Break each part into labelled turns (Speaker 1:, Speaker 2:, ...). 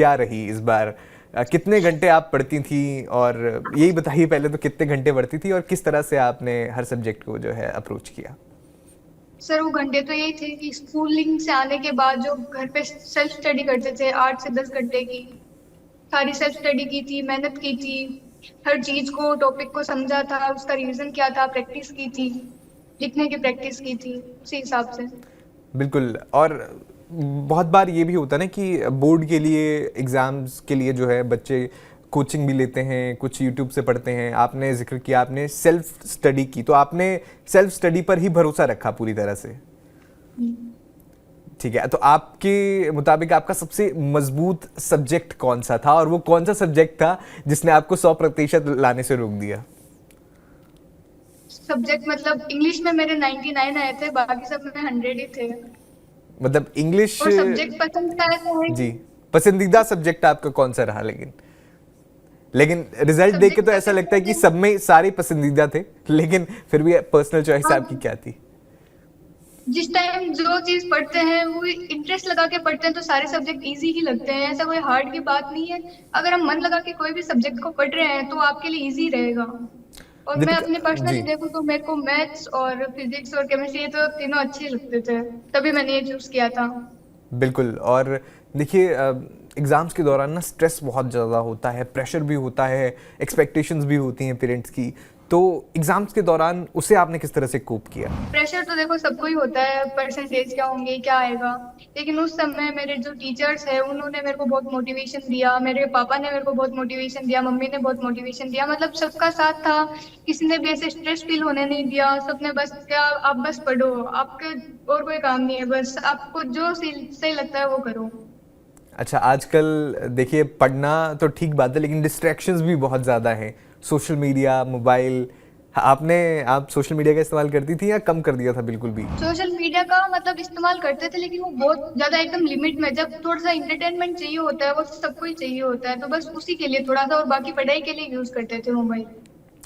Speaker 1: क्या रही इस बार? कितने घंटे आप पढ़ती थी? और यही बताइए पहले तो, कितने घंटे पढ़ती थी और किस तरह से आपने हर सब्जेक्ट को जो है अप्रोच किया?
Speaker 2: सर वो घंटे तो यही थे कि स्कूलिंग से आने के बाद जो घर पे सेल्फ स्टडी करते थे 8 से 10 घंटे की, सारी सेल्फ स्टडी की थी, मेहनत की थी, हर चीज को टॉपिक को समझा था, उसका रिवीजन किया था, प्रैक्टिस की थी, लिखने की प्रैक्टिस की थी उसी हिसाब से।
Speaker 1: बिल्कुल। और बहुत बार ये भी होता है ना कि बोर्ड के लिए, एग्ज़ाम्स के लिए जो है बच्चे कोचिंग भी लेते हैं, कुछ यूट्यूब से पढ़ते हैं। आपने जिक्र किया आपने सेल्फ स्टडी की, तो आपने सेल्फ स्टडी पर ही भरोसा रखा पूरी तरह से।
Speaker 2: हम्म।
Speaker 1: ठीक है, तो आपके मुताबिक आपका सबसे मजबूत सब्जेक्ट कौन सा था, और वो कौन सा सब्जेक्ट था जिसने आपको 100% लाने से रोक दिया?
Speaker 2: सब्जेक्ट मतलब इंग्लिश में मेरे 99 आए थे, बाकी सब में 100 ही थे।
Speaker 1: मतलब इंग्लिश।
Speaker 2: और सब्जेक्ट पसंद का ऐसा है
Speaker 1: जी।
Speaker 2: कि
Speaker 1: पसंदीदा सब्जेक्ट आपका कौन सा रहा? लेकिन लेकिन रिजल्ट देख के
Speaker 2: सब्जेक्ट
Speaker 1: तो ऐसा
Speaker 2: पसंद
Speaker 1: लगता है कि
Speaker 2: है
Speaker 1: सब में सारे पसंदीदा थे, लेकिन फिर भी पर्सनल चॉइस आपकी
Speaker 2: हाँ,
Speaker 1: क्या थी?
Speaker 2: जिस टाइम जो चीज पढ़ते हैं वो इंटरेस्ट लगा के पढ़ते हैं तो सारे सब्जेक्ट इजी ही लगते हैं, ऐसा कोई हार्ड की बात नहीं है। अगर हम मन लगा के कोई भी सब्जेक्ट को पढ़ रहे हैं तो आपके लिए इजी रहेगा। और मैं
Speaker 1: दीपिका
Speaker 2: अपने
Speaker 1: जी।
Speaker 2: पर्सनली देखूँ तो मेरे को मैथ्स और फिजिक्स और केमिस्ट्री ये तो तीनों अच्छे लगते थे, तभी मैंने ये चूज किया था।
Speaker 1: बिल्कुल। और देखिए, एग्ज़ाम्स के दौरान ना स्ट्रेस बहुत ज़्यादा होता है, प्रेशर भी होता है, एक्सपेक्टेशंस भी होती हैं पेरेंट्स की। तो एग्ज़ाम्स के दौरान उसे आपने किस तरह से कोप किया?
Speaker 2: प्रेशर तो देखो सबको ही होता है, परसेंटेज क्या होंगे क्या आएगा। लेकिन उस समय मेरे जो टीचर्स है उन्होंने मेरे को बहुत मोटिवेशन दिया, मेरे पापा ने मेरे को बहुत मोटिवेशन दिया, मम्मी ने बहुत मोटिवेशन दिया, मतलब सबका साथ था। किसी ने भी ऐसे स्ट्रेस फील होने नहीं दिया, सबने बस क्या आप बस पढ़ो, आपके और कोई काम नहीं है, बस आपको जो सही सही लगता है वो करो।
Speaker 1: अच्छा, आजकल देखिए पढ़ना तो ठीक बात है, लेकिन डिस्ट्रैक्शंस भी बहुत ज़्यादा हैं। Social media, mobile. आप सोशल मीडिया का इस्तेमाल करती थी या कम कर दिया था बिल्कुल भी?
Speaker 2: सोशल मीडिया का मतलब इस्तेमाल करते थे, लेकिन वो बहुत ज्यादा एकदम लिमिट में, जब थोड़ा सा इंटरटेनमेंट चाहिए होता है वो तो सबको ही चाहिए होता है, तो बस उसी के लिए थोड़ा सा, और बाकी पढ़ाई के लिए यूज करते थे मोबाइल।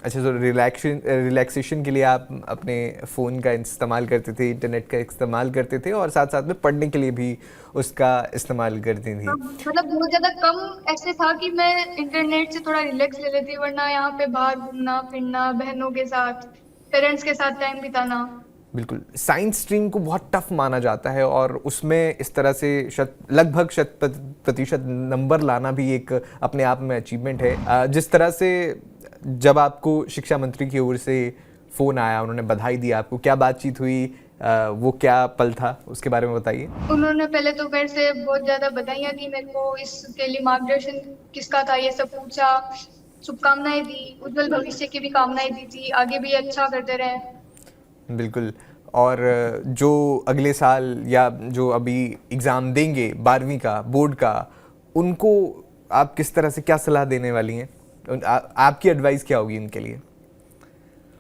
Speaker 1: अच्छा, तो रिलैक्सेशन के लिए आप अपने फ़ोन का इस्तेमाल करते थे, इंटरनेट का इस्तेमाल करते थे, और साथ साथ में पढ़ने के लिए भी उसका इस्तेमाल करती थी।
Speaker 2: हाँ, मतलब बहुत ज्यादा कम ऐसे था कि मैं इंटरनेट से थोड़ा रिलैक्स ले लेती, वरना यहाँ पे बाहर घूमना फिरना, बहनों के साथ, पेरेंट्स के साथ टाइम बिताना।
Speaker 1: बिल्कुल। साइंस स्ट्रीम को बहुत टफ माना जाता है, और उसमें इस तरह से लगभग 100% नंबर लाना भी एक अपने आप में अचीवमेंट है। जिस तरह से जब आपको शिक्षा मंत्री की ओर से फ़ोन आया, उन्होंने बधाई दी आपको, क्या बातचीत हुई? वो क्या पल था, उसके बारे में बताइए।
Speaker 2: उन्होंने पहले तो मेरे से बहुत ज्यादा बधाइयां दी, मेरे को इसके लिए मार्गदर्शन किसका था ये सब पूछा, शुभकामनाएं दी, उज्जवल भविष्य की भी कामनाएं दी थी, आगे भी अच्छा करते रहे।
Speaker 1: बिल्कुल। और जो अगले साल या जो अभी एग्ज़ाम देंगे 12वीं का, बोर्ड का, उनको आप किस तरह से क्या सलाह देने वाली हैं? आपकी एडवाइस क्या होगी उनके लिए?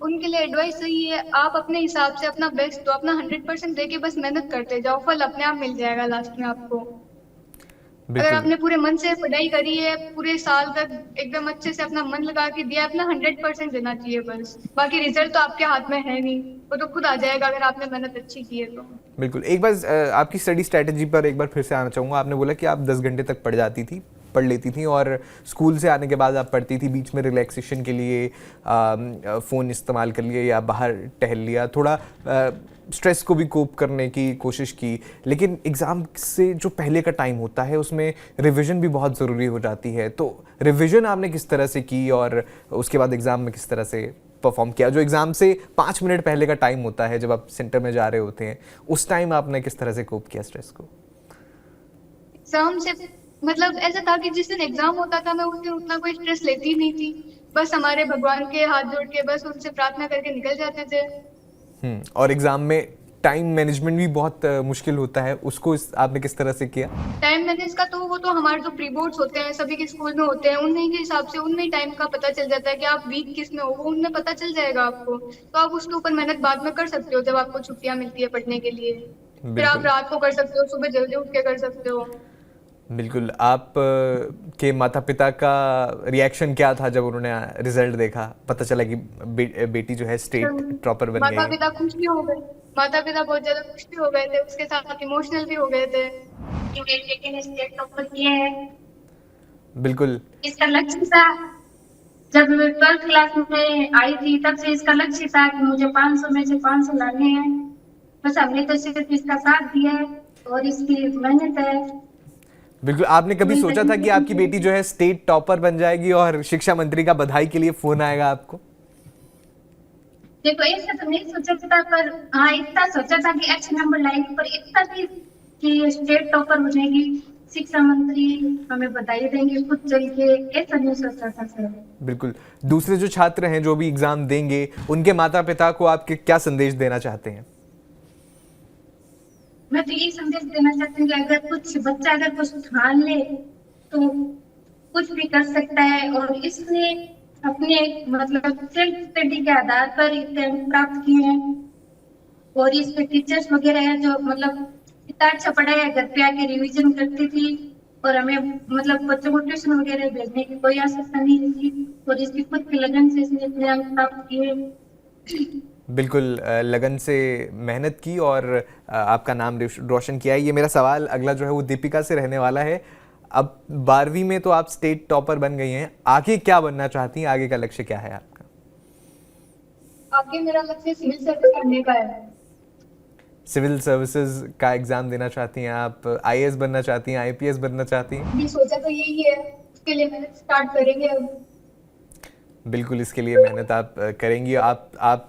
Speaker 2: उनके लिए एडवाइस सही है, आप अपने हिसाब से अपना बेस्ट दो, अपना 100% दे के बस मेहनत करते जाओ, फल अपने आप मिल जाएगा लास्ट में आपको। अगर
Speaker 1: बिल्कुल।
Speaker 2: आपने पूरे मन से पढ़ाई करी है, पूरे साल तक एकदम अच्छे से अपना मन लगा के दिया, अपना 100% देना चाहिए बस, बाकी रिजल्ट तो आपके हाथ में है नहीं, वो तो खुद आ जाएगा अगर आपने मेहनत अच्छी की है तो।
Speaker 1: बिल्कुल। एक बार आपकी स्टडी स्ट्रैटेजी पर एक बार फिर से आना चाहूँगा। आपने बोला कि आप 10 घंटे तक पढ़ लेती थी, और स्कूल से आने के बाद आप पढ़ती थी, बीच में रिलैक्सेशन के लिए फ़ोन इस्तेमाल कर लिया या बाहर टहल लिया, थोड़ा स्ट्रेस को भी कोप करने की कोशिश की। लेकिन एग्ज़ाम से जो पहले का टाइम होता है उसमें रिवीजन भी बहुत ज़रूरी हो जाती है। तो रिवीजन आपने किस तरह से की, और उसके बाद एग्ज़ाम में किस तरह से परफॉर्म किया? जो एग्ज़ाम से 5 मिनट पहले का टाइम होता है जब आप सेंटर में जा रहे होते हैं, उस टाइम आपने किस तरह से कोप किया स्ट्रेस को?
Speaker 2: एग्जाम से मतलब ऐसा था कि जिस दिन एग्जाम होता था मैं उस दिन उतना कोई स्ट्रेस लेती नहीं थी, बस हमारे भगवान के हाथ जोड़ के बस उनसे प्रार्थना करके निकल जाते थे।
Speaker 1: और एग्ज़ाम में टाइम मैनेजमेंट भी बहुत मुश्किल होता है, उसको आपने किस तरह से किया?
Speaker 2: टाइम मैनेज का तो वो तो हमारे जो प्री बोर्ड्स होते हैं सभी के स्कूल में होते हैं, उन्हीं के हिसाब से उनमें टाइम का पता चल जाता है कि आप वीक किस में हो, वो उनमें पता चल जाएगा आपको, तो आप उसके ऊपर मेहनत बाद में कर सकते हो जब आपको छुट्टियां मिलती है पढ़ने के लिए। फिर आप
Speaker 1: बिल्कुल।
Speaker 2: रात को कर सकते हो, सुबह जल्दी उठ के कर सकते हो।
Speaker 1: बिल्कुल। आप के माता पिता का रिएक्शन क्या था जब उन्होंने रिजल्ट देखा, पता चला कि बेटी जो है स्टेट टॉपर बन गई
Speaker 2: माता
Speaker 1: है?
Speaker 2: पिता खुश भी हो गए, माता पिता बहुत ज्यादा खुश भी हो गए थे, उसके साथ इमोशनल भी हो गए थे कि मेरी बेटी ने स्टेट टॉपर किया है।
Speaker 1: बिल्कुल।
Speaker 3: इसका लक्ष्य था, जब मैं 12th क्लास में आई थी तब से इसका लक्ष्य था कि मुझे 500 में से 500 लाने हैं। बस हमने तो सिर्फ इसका साथ दिया है और इसकी मेहनत है।
Speaker 1: बिल्कुल, आपने कभी सोचा था कि आपकी बेटी जो है स्टेट टॉपर बन जाएगी और शिक्षा मंत्री का बधाई के लिए फोन आएगा आपको?
Speaker 3: देखो ऐसा तो नहीं सोचा था, पर हाँ इतना सोचा था कि अच्छे नंबर लाएगी, पर इतना भी कि स्टेट टॉपर बनेगी, शिक्षा मंत्री हमें बधाई देंगे खुद चल के, ऐसा नहीं सोचा था सर।
Speaker 1: बिल्कुल। दूसरे जो छात्र हैं जो भी एग्जाम देंगे, उनके माता पिता को आपके क्या संदेश देना चाहते हैं?
Speaker 3: मैं तो यही संदेश देना चाहती हूँ कि अगर कुछ बच्चा अगर कुछ ठान ले तो कुछ भी कर सकता है, और इसने अपने मतलब सेल्फ स्टडी के आधार पर रैंक प्राप्त किए हैं। और इसके टीचर्स वगैरह है जो मतलब इतना अच्छा पढ़ाया, घर पे आके रिवीजन करती थी और हमें मतलब बच्चों को ट्यूशन वगैरह भेजने की कोई आवश्यकता नहीं थी, और इसकी खुद की लगन से इसने इतने अंक प्राप्त किए।
Speaker 1: बिल्कुल, लगन से मेहनत की और आपका नाम रोशन किया है। ये मेरा सवाल अगला जो है वो दीपिका से रहने वाला है। अब 12वीं में तो आप स्टेट टॉपर बन गई हैं, आगे क्या बनना चाहती हैं? आगे का लक्ष्य क्या है आपका?
Speaker 2: आगे मेरा लक्ष्य सिविल सर्विस करने का है।
Speaker 1: सिविल सर्विसेज का एग्जाम देना चाहती हैं आप? आईएएस बनना चाहती हैं, आईपीएस बनना चाहती हैं?
Speaker 2: अभी सोचा तो यही है, उसके लिए मेहनत स्टार्ट करेंगे अब।
Speaker 1: बिल्कुल, इसके लिए मेहनत आप करेंगी। आप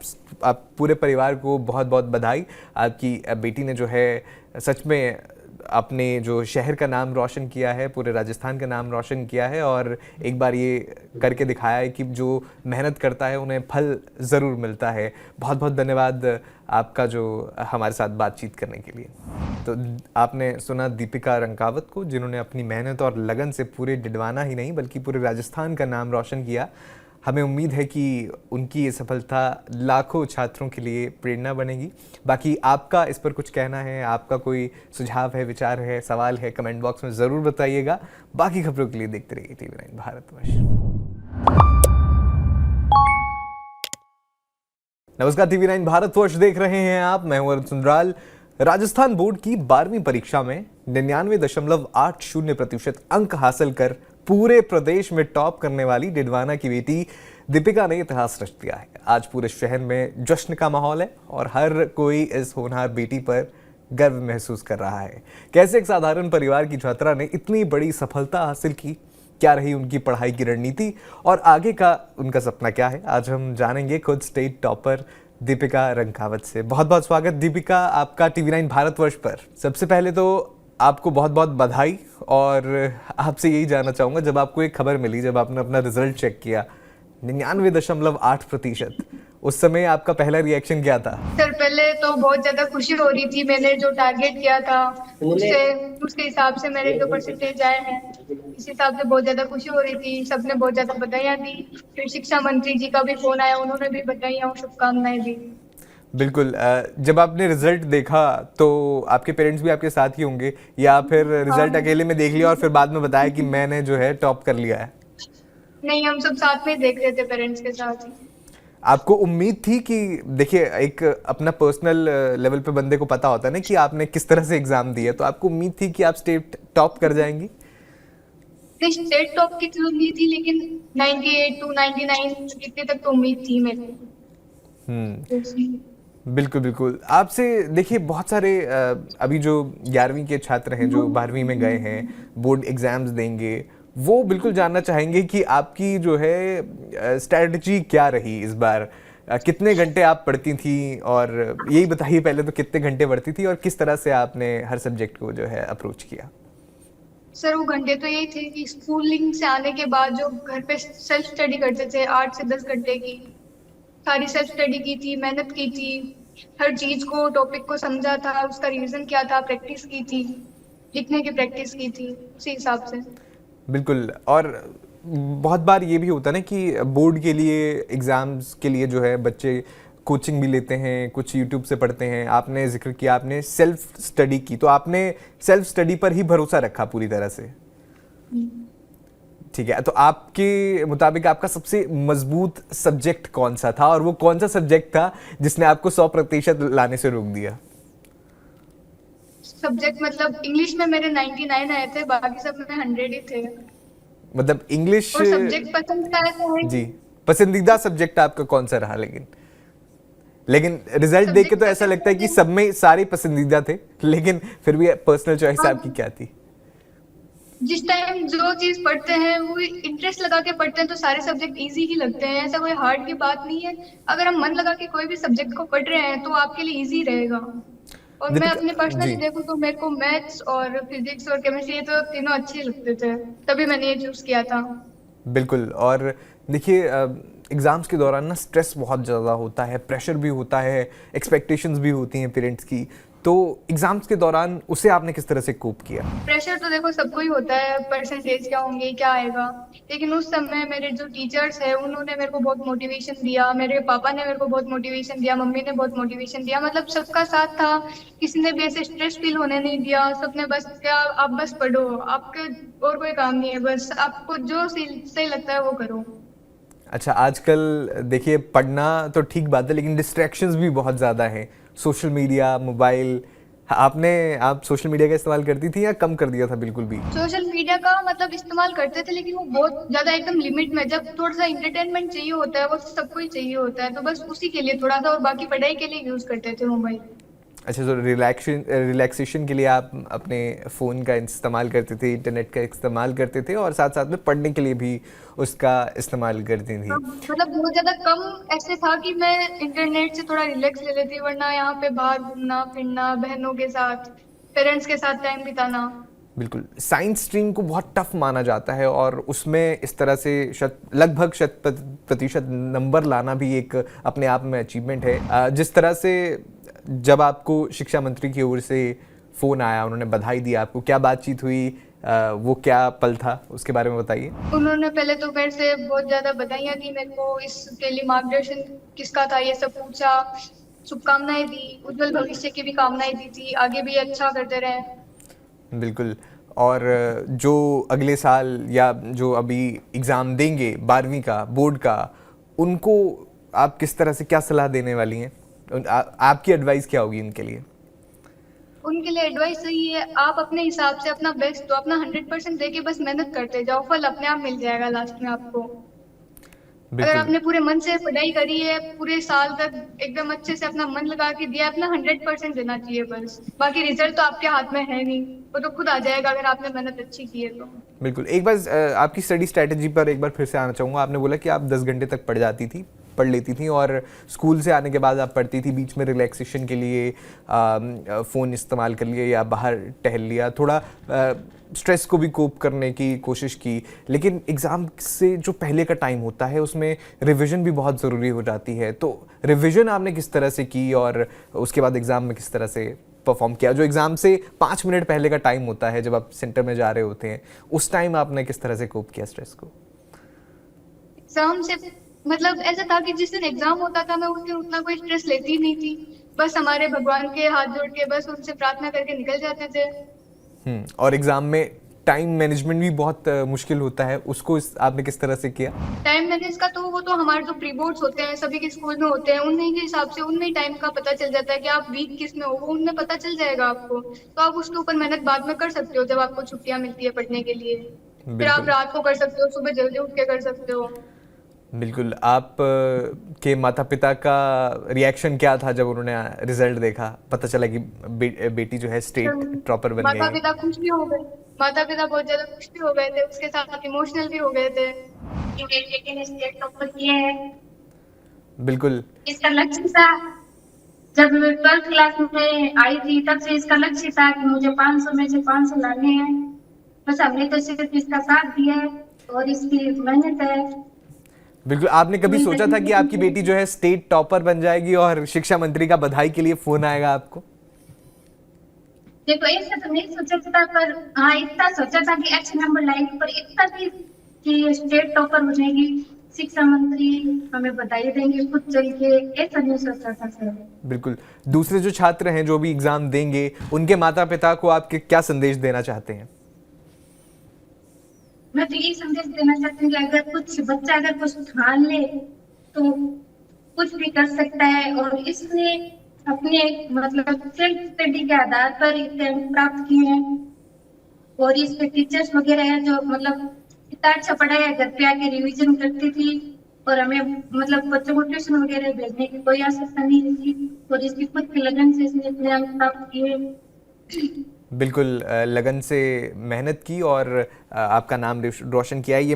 Speaker 1: पूरे परिवार को बहुत बहुत बधाई। आपकी बेटी ने जो है सच में अपने जो शहर का नाम रोशन किया है, पूरे राजस्थान का नाम रोशन किया है, और एक बार ये करके दिखाया है कि जो मेहनत करता है उन्हें फल ज़रूर मिलता है। बहुत बहुत धन्यवाद आपका जो हमारे साथ बातचीत करने के लिए। तो आपने सुना दीपिका रंकावत को, जिन्होंने अपनी मेहनत और लगन से पूरे डिडवाना ही नहीं बल्कि पूरे राजस्थान का नाम रोशन किया। हमें उम्मीद है कि उनकी ये सफलता लाखों छात्रों के लिए प्रेरणा बनेगी। बाकी आपका इस पर कुछ कहना है, आपका कोई सुझाव है, विचार है, सवाल है, कमेंट बॉक्स में ज़रूर बताइएगा। बाकी खबरों के लिए देखते रहिए TV9 भारतवर्ष। नमस्कार, TV9 भारतवर्ष देख रहे हैं आप। मैं हूं अरुण सुंदराल। राजस्थान बोर्ड की 12वीं परीक्षा में 99.80% अंक हासिल कर पूरे प्रदेश में टॉप करने वाली डिडवाना की बेटी दीपिका ने इतिहास रच दिया है। आज पूरे शहर में जश्न का माहौल है और हर कोई इस होनहार बेटी पर गर्व महसूस कर रहा है। कैसे एक साधारण परिवार की छात्रा ने इतनी बड़ी सफलता हासिल की, क्या रही उनकी पढ़ाई की रणनीति और आगे का उनका सपना क्या है, आज हम जानेंगे खुद स्टेट टॉपर दीपिका रंकावत से। बहुत बहुत स्वागत दीपिका आपका TV9 भारतवर्ष पर। सबसे पहले तो आपको बहुत बहुत बधाई, और आपसे यही जानना चाहूँगा, जब आपको एक खबर मिली, जब आपने अपना रिजल्ट चेक किया 99.8%, उस समय आपका पहला रिएक्शन क्या था?
Speaker 2: सर पहले तो बहुत ज्यादा खुशी हो रही थी। मैंने जो टारगेट किया था उसके हिसाब से मेरे जो परसेंटेज आए हैं, इस हिसाब से बहुत ज्यादा खुशी हो रही थी। सबने बहुत ज्यादा बधाइयाँ दी। फिर शिक्षा मंत्री जी का भी फोन आया, उन्होंने भी बधाइयाँ और शुभकामनाएं दी।
Speaker 1: बिल्कुल, जब आपने रिजल्ट देखा तो आपके पेरेंट्स भी आपके साथ ही होंगे, या फिर रिजल्ट अकेले में देख लिया और फिर बाद में बताया कि मैंने जो है टॉप कर लिया है?
Speaker 2: नहीं, हम सब साथ में देख रहे थे पेरेंट्स के साथ ही।
Speaker 1: आपको उम्मीद थी कि, देखिए एक अपना पर्सनल लेवल पे बंदे को पता होता है ना कि आपने किस तरह से एग्जाम दिया, तो आपको उम्मीद थी कि आप स्टेट टॉप कर जाएंगी?
Speaker 2: स्टेट टॉप की तो उम्मीद थी, लेकिन 98 to 99 इतने तक तो उम्मीद थी मेरी।
Speaker 1: बिल्कुल बिल्कुल। आपसे देखिए, बहुत सारे अभी जो 11वीं के छात्र हैं जो 12वीं में गए हैं, बोर्ड एग्जाम्स देंगे, वो बिल्कुल जानना चाहेंगे कि आपकी जो है स्ट्रेटजी क्या रही इस बार। कितने घंटे आप पढ़ती थी, और यही बताइए पहले तो कितने घंटे पढ़ती थी और किस तरह से आपने हर सब्जेक्ट को जो है अप्रोच किया?
Speaker 2: सर वो घंटे तो यही थे कि स्कूलिंग से आने के बाद जो घर पे सेल्फ स्टडी करते थे 8 से 10 घंटे की, सारी सेल्फ स्टडी की थी, मेहनत की थी, हर चीज को, टॉपिक को समझा था, उसका रिवीजन किया था, प्रैक्टिस की थी, लिखने की प्रैक्टिस की थी, उसी हिसाब से।
Speaker 1: बिल्कुल। और बहुत बार ये भी होता है ना कि बोर्ड के लिए, एग्जाम्स के लिए जो है बच्चे कोचिंग भी लेते हैं, कुछ यूट्यूब से पढ़ते हैं। आपने जिक्र किया आपने सेल्फ स्टडी की, तो आपने सेल्फ स्टडी पर ही भरोसा रखा पूरी तरह से? ठीक है, तो आपके मुताबिक आपका सबसे मजबूत सब्जेक्ट कौन सा था, और वो कौन सा सब्जेक्ट था जिसने आपको 100% लाने से रोक दिया?
Speaker 2: सब्जेक्ट मतलब इंग्लिश में मेरे 99 आए थे, बाकी सब में 100 ही थे।
Speaker 1: मतलब इंग्लिश
Speaker 2: और सब्जेक्ट पसंद का है
Speaker 1: जी, पसंदीदा सब्जेक्ट आपका कौन सा रहा? लेकिन रिजल्ट देख के तो ऐसा लगता है कि सब में सारे पसंदीदा थे, लेकिन फिर भी पर्सनल चॉइस आपकी क्या थी?
Speaker 2: जिस टाइम जो चीज पढ़ते हैं वो इंटरेस्ट लगा के पढ़ते हैं तो सारे सब्जेक्ट इजी ही लगते हैं, ऐसा कोई हार्ड की बात नहीं है। अगर हम मन लगा के कोई भी सब्जेक्ट को पढ़ रहे हैं तो आपके लिए इजी रहेगा। और मैं
Speaker 1: दीपिका
Speaker 2: अपने पर्सनली
Speaker 1: जी,
Speaker 2: देखूँ तो मेरे को मैथ्स और फिजिक्स और केमिस्ट्री ये तो तीनों अच्छे लगते थे, तभी मैंने ये चूज किया था।
Speaker 1: बिल्कुल। और देखिए एग्ज़ाम्स के दौरान ना स्ट्रेस बहुत ज़्यादा होता है, प्रेशर भी होता है, एक्सपेक्टेशंस भी होती हैं पेरेंट्स की। तो एग्ज़ाम्स के दौरान उसे आपने किस तरह से कोप किया?
Speaker 2: प्रेशर तो देखो सबको ही होता है, परसेंटेज क्या होंगे क्या आएगा। लेकिन उस समय मेरे जो टीचर्स है उन्होंने मेरे को बहुत मोटिवेशन दिया, मेरे पापा ने मेरे को बहुत मोटिवेशन दिया, मम्मी ने बहुत मोटिवेशन दिया, मतलब सबका साथ था। किसी ने भी ऐसे स्ट्रेस फील होने नहीं दिया, सबने बस क्या आप बस पढ़ो, आपके और कोई काम नहीं है, बस आपको जो सही लगता है वो करो।
Speaker 1: अच्छा, आजकल देखिए पढ़ना तो ठीक बात है, लेकिन डिस्ट्रैक्शंस भी बहुत ज़्यादा हैं। सोशल मीडिया, मोबाइल, आप सोशल मीडिया का इस्तेमाल करती थी या कम कर दिया था बिल्कुल भी?
Speaker 2: सोशल मीडिया का मतलब इस्तेमाल करते थे, लेकिन वो बहुत ज्यादा एकदम लिमिट में। जब थोड़ा सा इंटरटेनमेंट चाहिए होता है वो सबको ही चाहिए होता है, तो बस उसी के लिए थोड़ा सा, और बाकी पढ़ाई के लिए यूज करते थे मोबाइल।
Speaker 1: अच्छा, तो रिलैक्सेशन के लिए आप अपने फ़ोन का इस्तेमाल करते थे, इंटरनेट का इस्तेमाल करते थे और साथ साथ में पढ़ने के लिए भी उसका इस्तेमाल करती थी।
Speaker 2: मतलब बहुत ज्यादा कम ऐसे था कि मैं इंटरनेट से थोड़ा रिलैक्स ले लेती, वरना यहाँ पे बाहर घूमना फिरना, बहनों के साथ, पेरेंट्स के साथ टाइम बिताना।
Speaker 1: बिल्कुल। साइंस स्ट्रीम को बहुत टफ माना जाता है और उसमें इस तरह से लगभग 100% नंबर लाना भी एक अपने आप में अचीवमेंट है। जिस तरह से जब आपको शिक्षा मंत्री की ओर से फ़ोन आया, उन्होंने बधाई दी आपको, क्या बातचीत हुई? वो क्या पल था, उसके बारे में बताइए।
Speaker 2: उन्होंने पहले तो मेरे से बहुत ज्यादा बधाइयां दी, मेरे को इसके लिए मार्गदर्शन किसका था ये सब पूछा, शुभकामनाएं दी, उज्जवल भविष्य की भी कामनाएं दी थी, आगे भी अच्छा करते रहे।
Speaker 1: बिल्कुल। और जो अगले साल या जो अभी एग्ज़ाम देंगे 12वीं का, बोर्ड का, उनको आप किस तरह से क्या सलाह देने वाली हैं? आपकी एडवाइस क्या होगी उनके लिए?
Speaker 2: उनके लिए एडवाइस यही है, आप अपने हिसाब से अपना बेस्ट दो, अपना 100% देके बस मेहनत करते जाओ, फल अपने आप मिल जाएगा लास्ट में आपको। अगर
Speaker 1: बिल्कुल।
Speaker 2: आपने पूरे मन से पढ़ाई करी है, पूरे साल तक एकदम अच्छे से अपना मन लगा के दिया, अपना 100% देना चाहिए बस। बाकी रिजल्ट तो आपके हाथ में है नहीं, वो तो खुद आ जाएगा अगर आपने मेहनत अच्छी की है तो।
Speaker 1: बिल्कुल। एक बार आपकी स्टडी स्ट्रैटेजी पर एक बार फिर से आना चाहूँगा। आपने बोला कि आप 10 घंटे तक पढ़ लेती थी और स्कूल से आने के बाद आप पढ़ती थी, बीच में रिलैक्सेशन के लिए फ़ोन इस्तेमाल कर लिया या बाहर टहल लिया, थोड़ा स्ट्रेस को भी कोप करने की कोशिश की। लेकिन एग्ज़ाम से जो पहले का टाइम होता है उसमें रिवीजन भी बहुत ज़रूरी हो जाती है। तो रिवीजन आपने किस तरह से की और उसके बाद एग्ज़ाम में किस तरह से परफॉर्म किया? जो एग्ज़ाम से 5 मिनट पहले का टाइम होता है जब आप सेंटर में जा रहे होते हैं, उस टाइम आपने किस तरह से कोप किया स्ट्रेस को?
Speaker 2: एग्जाम से मतलब ऐसा था कि जिस दिन एग्जाम होता था मैं उस दिन उतना कोई स्ट्रेस लेती नहीं थी, बस हमारे भगवान के हाथ जोड़ के बस उनसे प्रार्थना करके निकल जाते थे।
Speaker 1: और एग्ज़ाम में टाइम मैनेजमेंट भी बहुत मुश्किल होता है, उसको आपने किस तरह से किया?
Speaker 2: टाइम मैनेज का तो वो तो हमारे जो प्री बोर्ड्स होते हैं सभी के स्कूल में होते हैं, उन्हीं के हिसाब से उनमें ही टाइम का पता चल जाता है कि आप वीक किस में हो, वो उनमें पता चल जाएगा आपको। तो आप उसके ऊपर मेहनत बाद में कर सकते हो जब आपको छुट्टियां मिलती है पढ़ने के लिए। फिर आप
Speaker 1: बिल्कुल।
Speaker 2: रात को कर सकते हो, सुबह जल्दी उठ के कर सकते हो।
Speaker 1: बिल्कुल। आप के माता पिता का रिएक्शन क्या था जब उन्होंने रिजल्ट देखा, पता चला कि बेटी जो है स्टेट टॉपर बन गई
Speaker 2: माता
Speaker 1: है?
Speaker 2: पिता खुश भी हो गए, माता पिता बहुत ज्यादा खुश भी हो गए थे, उसके साथ इमोशनल भी हो गए थे कि मेरी बेटी ने स्टेट टॉपर किया है।
Speaker 1: बिल्कुल।
Speaker 3: इसका लक्ष्य था, जब मैं 12th क्लास में आई थी तब से इसका लक्ष्य था कि मुझे 500 में से 500 लाने हैं। बस हमने तो सिर्फ इसका साथ दिया है और इसकी मेहनत है।
Speaker 1: बिल्कुल। आपने कभी सोचा था कि आपकी बेटी जो है स्टेट टॉपर बन जाएगी और शिक्षा मंत्री का बधाई के लिए फोन आएगा आपको?
Speaker 3: देखो ऐसा तो नहीं सोचा था, पर हाँ इतना सोचा था कि अच्छे नंबर लाएगी, पर इतना भी कि स्टेट टॉपर बनेगी, शिक्षा मंत्री हमें बधाई देंगे खुद चल के, ऐसा नहीं सोचा था सर।
Speaker 1: बिल्कुल। दूसरे जो छात्र हैं जो भी एग्जाम देंगे, उनके माता पिता को आप क्या संदेश देना चाहते हैं?
Speaker 3: मैं तो यही संदेश देना चाहती हूँ कि अगर बच्चा अगर कुछ ठान ले तो कुछ भी कर सकता है, और इसने अपने मतलब सेल्फ स्टडी के आधार पर रैंक प्राप्त किए हैं। और इसके टीचर्स वगैरह हैं जो मतलब इतना अच्छा पढ़ाया, घर पे आके रिवीजन करती थी और हमें मतलब बच्चों को ट्यूशन वगैरह भेजने की कोई आवश्यकता नहीं थी और इसकी खुद की लगन से इसने अपने अंक प्राप्त किए।
Speaker 1: बिल्कुल लगन से मेहनत की और आपका नाम रोशन किया है। ये